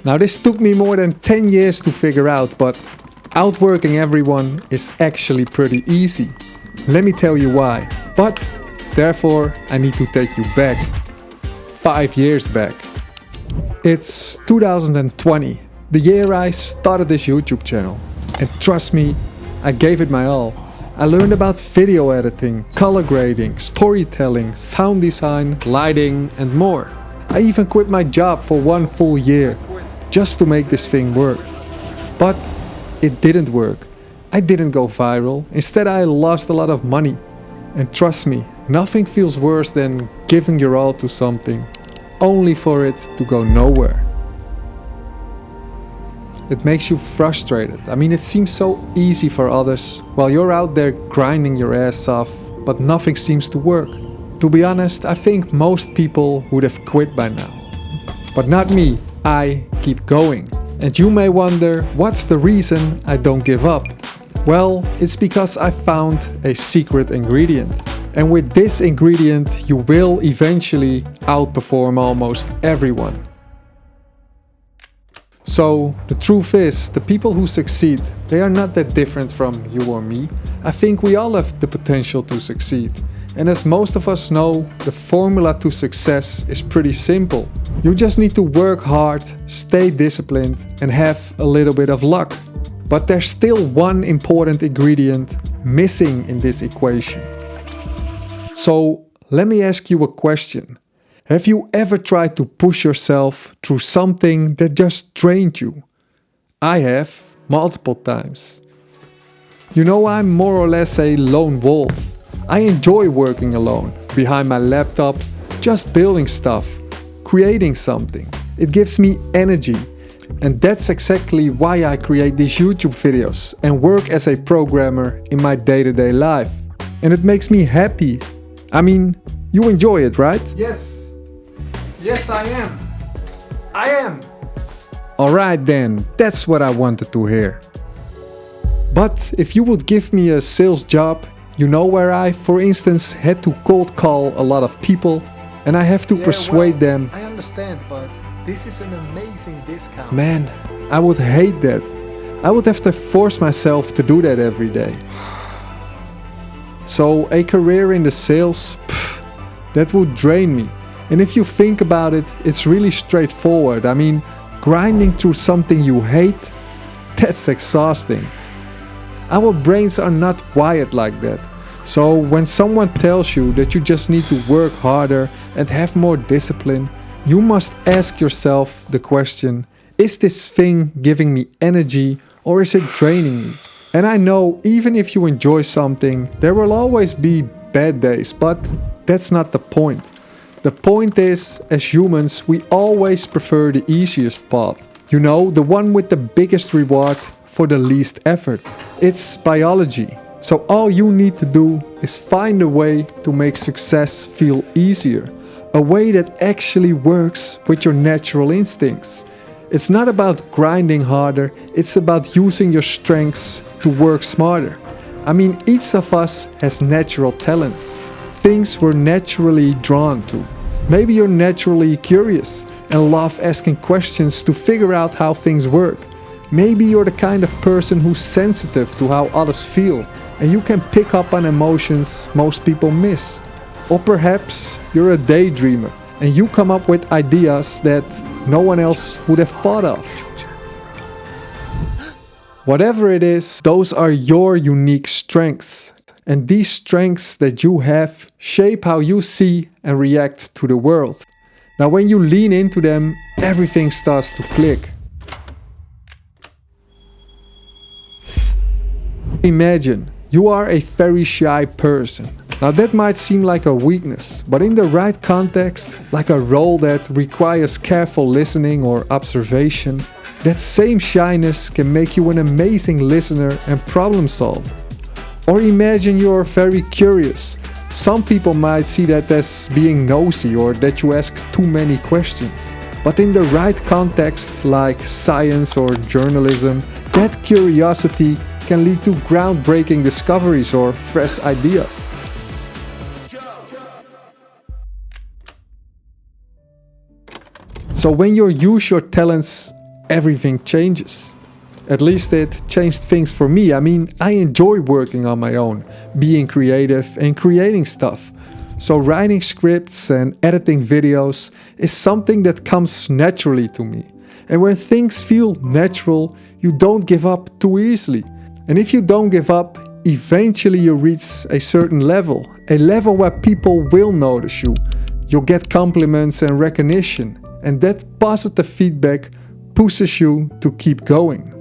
Now this took me more than 10 years to figure out, but outworking everyone is actually pretty easy. Let me tell you why. But therefore I need to take you back. 5 years back. It's 2020, the year I started this YouTube channel. And trust me, I gave it my all. I learned about video editing, color grading, storytelling, sound design, lighting and more. I even quit my job for 1 full year just to make this thing work. But it didn't work. I didn't go viral. Instead I lost a lot of money. And trust me, nothing feels worse than giving your all to something only for it to go nowhere. It makes you frustrated. I mean, it seems so easy for others while you're out there grinding your ass off, but nothing seems to work. To be honest, I think most people would have quit by now. But not me. I keep going. And you may wonder, what's the reason I don't give up? Well, it's because I found a secret ingredient. And with this ingredient, you will eventually outperform almost everyone. So, the truth is, the people who succeed, they are not that different from you or me. I think we all have the potential to succeed. And as most of us know, the formula to success is pretty simple. You just need to work hard, stay disciplined, and have a little bit of luck. But there's still one important ingredient missing in this equation. So, let me ask you a question. Have you ever tried to push yourself through something that just drained you? I have, multiple times. You know, I'm more or less a lone wolf. I enjoy working alone, behind my laptop, just building stuff, creating something. It gives me energy. And that's exactly why I create these YouTube videos and work as a programmer in my day-to-day life. And it makes me happy. I mean, you enjoy it, right? Yes. Yes, I am. I am. Alright then, that's what I wanted to hear. But if you would give me a sales job, you know, where I, for instance, had to cold call a lot of people and I have to persuade them. I understand, but this is an amazing discount. Man, I would hate that. I would have to force myself to do that every day. So a career in the sales, that would drain me. And if you think about it, it's really straightforward. I mean, grinding through something you hate, that's exhausting. Our brains are not wired like that. So when someone tells you that you just need to work harder and have more discipline, you must ask yourself the question, is this thing giving me energy or is it draining me? And I know even if you enjoy something, there will always be bad days, but that's not the point. The point is, as humans, we always prefer the easiest path. You know, the one with the biggest reward for the least effort. It's biology. So all you need to do is find a way to make success feel easier. A way that actually works with your natural instincts. It's not about grinding harder, it's about using your strengths to work smarter. I mean, each of us has natural talents. Things we're naturally drawn to. Maybe you're naturally curious and love asking questions to figure out how things work. Maybe you're the kind of person who's sensitive to how others feel and you can pick up on emotions most people miss. Or perhaps you're a daydreamer and you come up with ideas that no one else would have thought of. Whatever it is, those are your unique strengths. And these strengths that you have shape how you see and react to the world. Now when you lean into them, everything starts to click. Imagine you are a very shy person. Now that might seem like a weakness, but in the right context, like a role that requires careful listening or observation, that same shyness can make you an amazing listener and problem solver. Or imagine you're very curious. Some people might see that as being nosy or that you ask too many questions. But in the right context, like science or journalism, that curiosity can lead to groundbreaking discoveries or fresh ideas. So when you use your talents everything changes. At least it changed things for me. I mean, I enjoy working on my own, being creative and creating stuff. So writing scripts and editing videos is something that comes naturally to me. And when things feel natural, you don't give up too easily. And if you don't give up, eventually you reach a certain level, a level where people will notice you. You'll get compliments and recognition, and that positive feedback pushes you to keep going.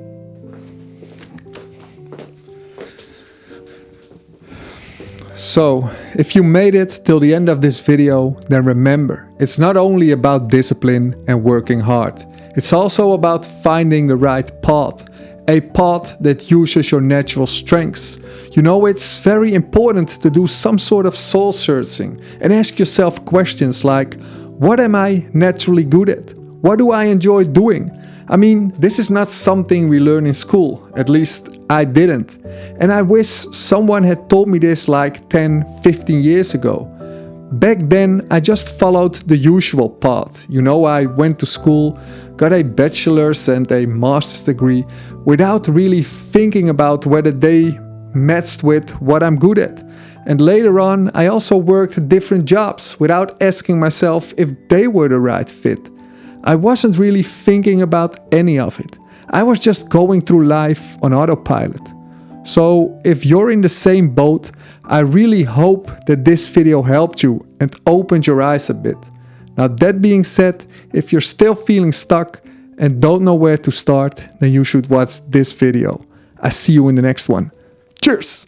So, if you made it till the end of this video, then remember, it's not only about discipline and working hard. It's also about finding the right path, a path that uses your natural strengths. You know, it's very important to do some sort of soul searching and ask yourself questions like, what am I naturally good at? What do I enjoy doing? I mean, this is not something we learn in school, at least I didn't. And I wish someone had told me this like 10, 15 years ago. Back then, I just followed the usual path. You know, I went to school, got a bachelor's and a master's degree without really thinking about whether they matched with what I'm good at. And later on, I also worked different jobs without asking myself if they were the right fit. I wasn't really thinking about any of it. I was just going through life on autopilot. So if you're in the same boat, I really hope that this video helped you and opened your eyes a bit. Now that being said, if you're still feeling stuck and don't know where to start, then you should watch this video. I see you in the next one. Cheers!